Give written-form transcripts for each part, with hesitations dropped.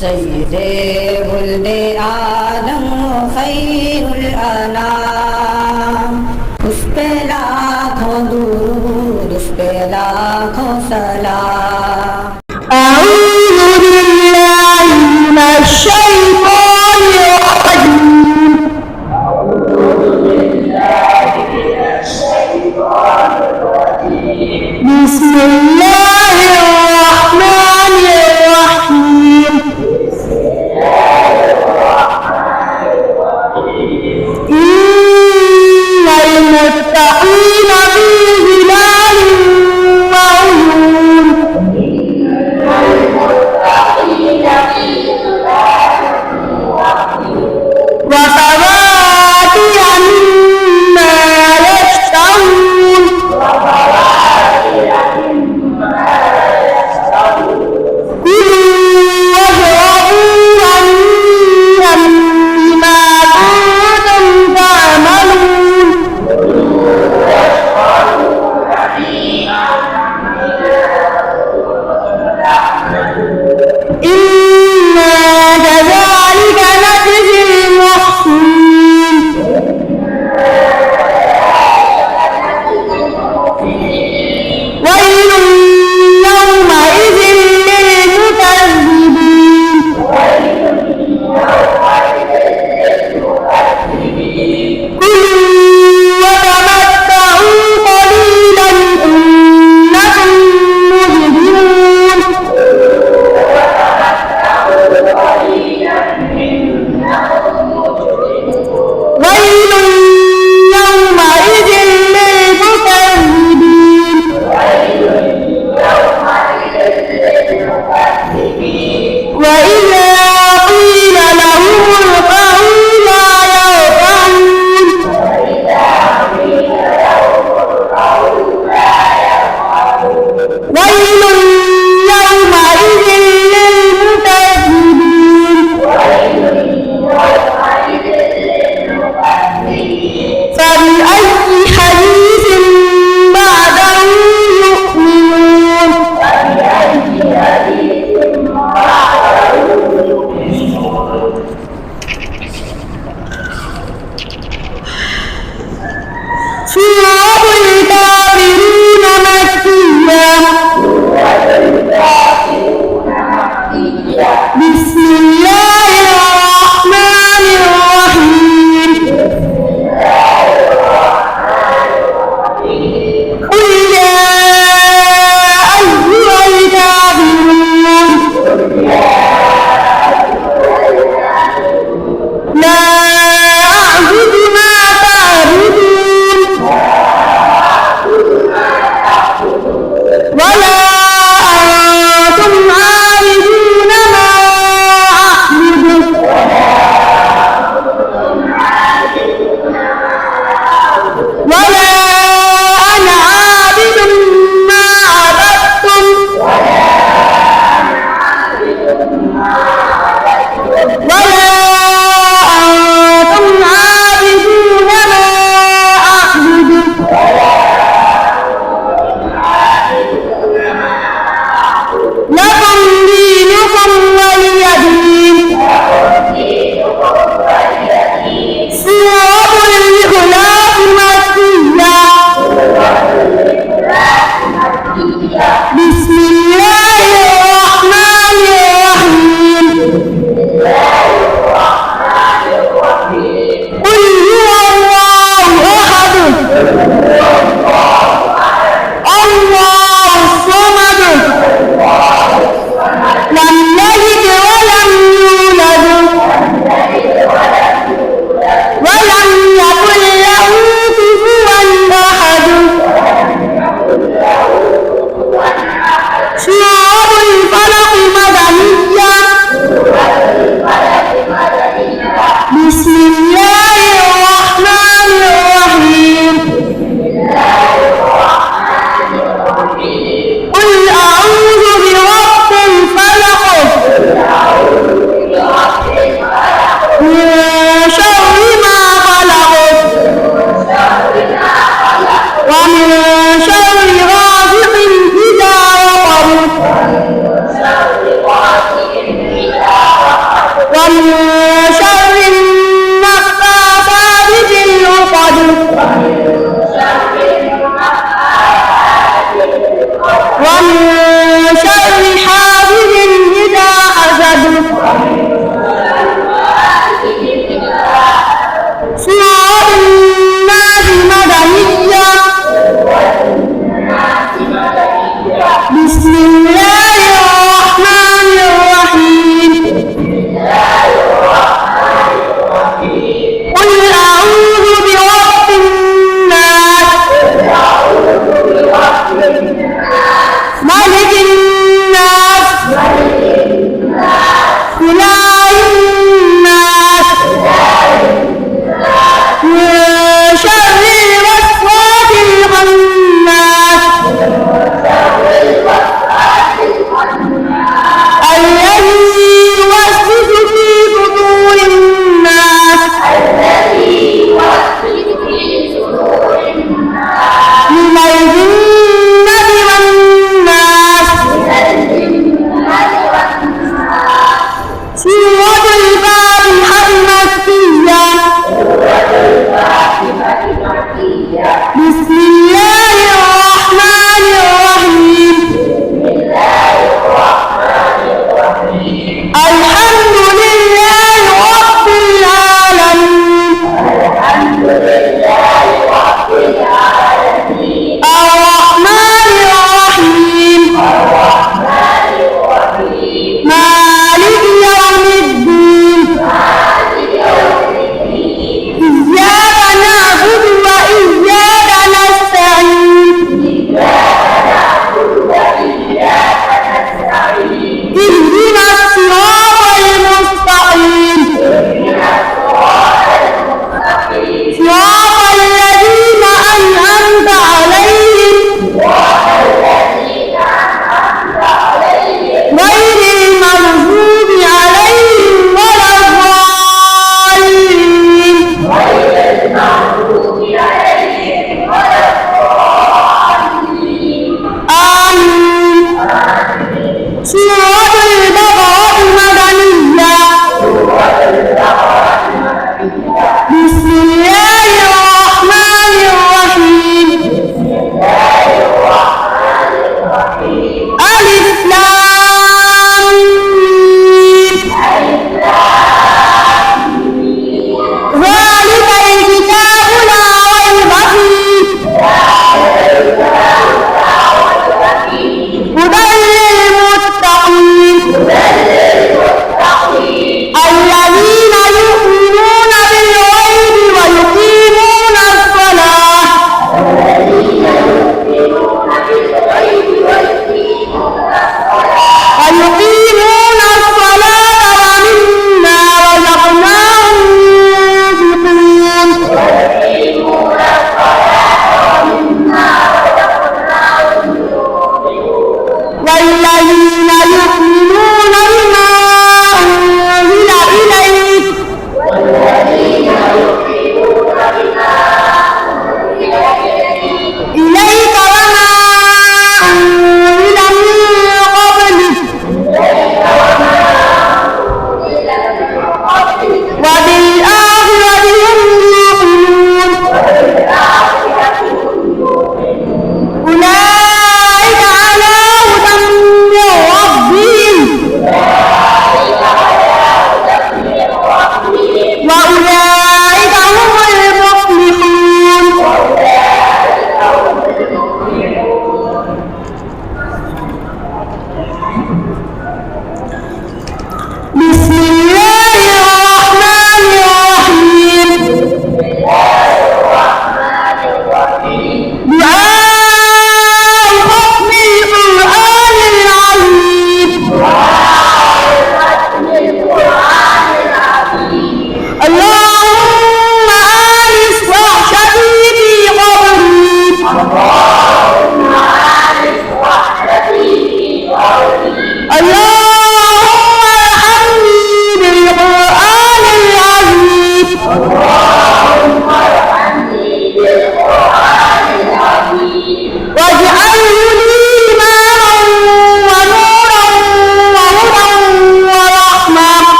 सय्यदे वुल्दे आदम खैरुल अनाम, उस पे लाखों दुरूद, उस पे लाखों सलाम। अऊज़ु बिल्लाहि मिनश शैतानिर रजीम। बिस्मिल्लाहिर रहमानिर रहीम। इन्नल मुत्तक़ीना फी ज़िलालिन व उयून। وفواكه مما يشتهون كلوا واشربوا هنيئا بما كنتم تعملون إنا كذلك نجزي المحسنين ويل يومئذ للمكذبين كلوا وتمتعوا قليلا إنكم مجرمون ويل يومئذ للمكذبين وإذا قيل لهم اركعوا لا يركعون ويل يومئذ للمكذبين فبأي حديث بعده يؤمنون سورة الكافرون مكية بسم الله الرحمن الرحيم قل يا أيها الكافرون لا أعبد ما تعبدون ولا أنتم عابدون ما أعبد ولا أنا عابد ما عبدتم ولا أنتم عابدون ما أعبد لكم دينكم ولي دين. سورة الإخلاص مكية بسم الله الرحمن الرحيم ومن شر النفاثات في العقد ومن شر حاسد إذا حسد. سورة الناس مدنية. بسم الله الرحمن الرحيم.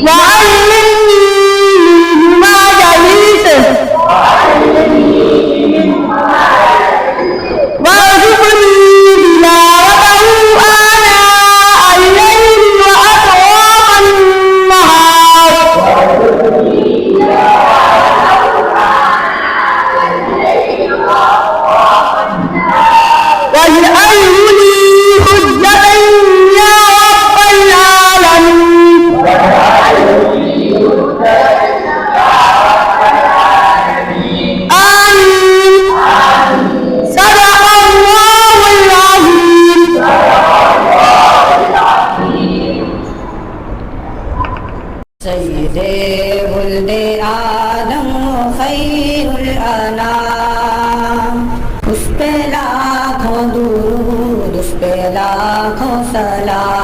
وعلمني منهما جليسه وارزقني تلاوته آناء الليل وأطراف النهار واجعله لي حجة يا رب العالمين آمين صدق الله العظيم سيد ولد آدم خیر الانام اس پہ لاکھوں درود اس پہ لاکھوں سلام